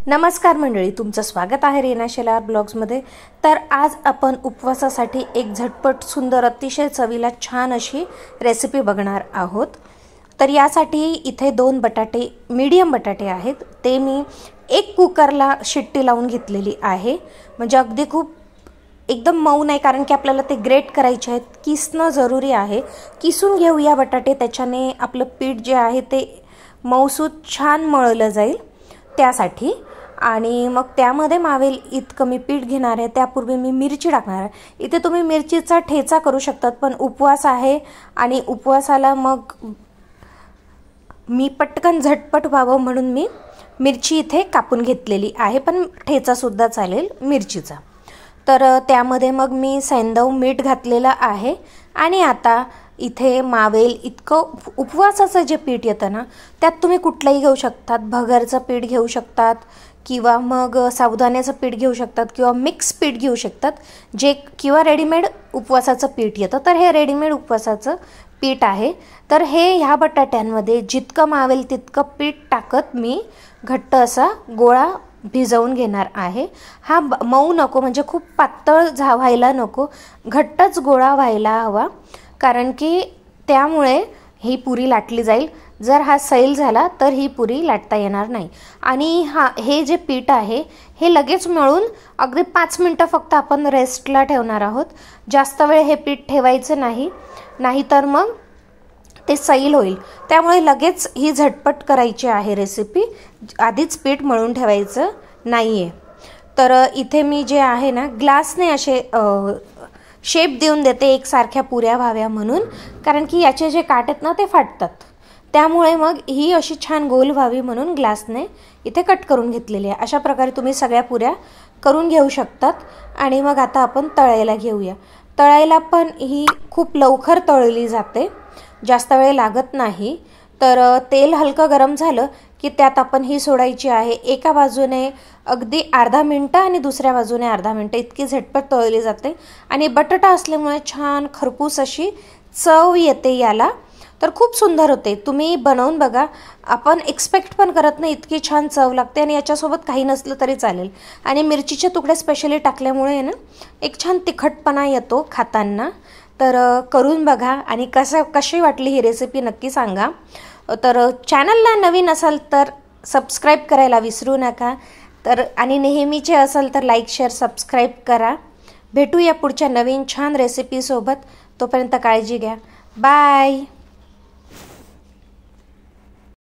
नमस्कार मंडळी, तुमचं स्वागत आहे रीना शेलार ब्लॉग्समध्ये। तर आज आपण उपवासासाठी एक झटपट सुंदर अतिशय चवीला छान अशी रेसिपी बघणार आहोत। तर यासाठी इथे 2 बटाटे मीडियम बटाटे आहेत, ते मी एक कुकरला शिट्टी लावून घेतलेली आहे। म्हणजे अगदी खूप एकदम मऊ नाही, कारण की आपल्याला ते ग्रेट करायचे आहेत, किसणं जरुरी आहे। किसून घेऊया बटाटे, त्याच्याने आपलं पीठ जे आहे ते मऊसूत छान मळलं जाईल त्यासाठी। आणि मग त्यामध्ये मावेल इतकं मी पीठ घेणार आहे। त्यापूर्वी मी मिरची टाकणार आहे। इथे तुम्ही मिरचीचा ठेचा करू शकतात, पण उपवास आहे आणि उपवासाला मग मी पटकन झटपट व्हावं म्हणून मी मिरची इथे कापून घेतलेली आहे, पण ठेचा सुद्धा चालेल मिरचीचा। तर त्यामध्ये मग मी सैंधव मीठ घातलेलं आहे आणि आता इथे मावेल इतकं उपवासाचं जे पीठ येतं ना, त्यात तुम्ही कुठलंही घेऊ शकतात। भगरचं पीठ घेऊ शकतात किंवा मग साबुदाण्याचं पीठ घेऊ शकतात किंवा मिक्स पीठ घेऊ शकतात, जे किंवा रेडीमेड उपवासाचं पीठ येतं। तर हे रेडीमेड उपवासाचं पीठ आहे। तर हे ह्या बटाट्यांमध्ये जितकं मावेल तितकं पीठ टाकत मी घट्ट असा गोळा भिजवून घेणार आहे। हा मऊ नको, म्हणजे खूप पातळ व्हायला नको, घट्टच गोळा व्हायला हवा, कारण की त्यामुळे ही पुरी लाटली जाईल। जर हा सैल झाला तर ही पुरी लाटता येणार नाही। आणि हे जे पीठ आहे हे लगेच मळून अगदी 5 मिनिटं फक्त आपण रेस्टला ठेवणार आहोत। जास्त वेळ हे पीठ ठेवायचं नाही, नाहीतर मग ते सैल होईल। त्यामुळे लगेच ही झटपट करायची आहे रेसिपी, आधीच पीठ मळून ठेवायचं नाहीये। तर इथे मी जे आहे ना, ग्लासने असे शेप देऊन देते एकसारख्या पुऱ्या व्हाव्या म्हणून, कारण की याचे जे काट आहेत ना ते फाटतात। त्यामुळे मग ही अशी छान गोल व्हावी म्हणून ग्लासने इथे कट करून घेतलेली आहे। अशा प्रकारे तुम्ही सगळ्या पुऱ्या करून घेऊ शकतात। आणि मग आता आपण तळायला घेऊया। तळायला पण ही खूप लवकर तळली जाते, जास्त वेळ लागत नाही। तर तेल हलकं गरम झालं की त्यात आपण ही सोडायची आहे। एका बाजूने अगदी अर्धा मिनिट आणि दुसऱ्या बाजूने अर्धा मिनिट, इतकी झटपट तळली जाते। आणि बटाटा असल्यामुळे छान खरपूस अशी चव येते याला, तर खूप सुंदर होते। तुम्ही बनवून बघा, आपण एक्सपेक्ट पण करत नाही इतकी छान चव लागते। आणि याच्यासोबत काही नसलं तरी चालेल। आणि मिरचीचे तुकडे स्पेशली टाकल्यामुळे ना एक छान तिखटपणा येतो खाताना। तर करून बघा आणि कशी वाटली ही रेसिपी नक्की सांगा। तर चॅनलला नवीन असाल तर सबस्क्राईब करायला विसरू नका। तर आणि नेहमीचे असाल तर लाईक शेअर सबस्क्राईब करा। भेटूया पुढच्या नवीन छान रेसिपीसोबत। तोपर्यंत काळजी घ्या। बाय।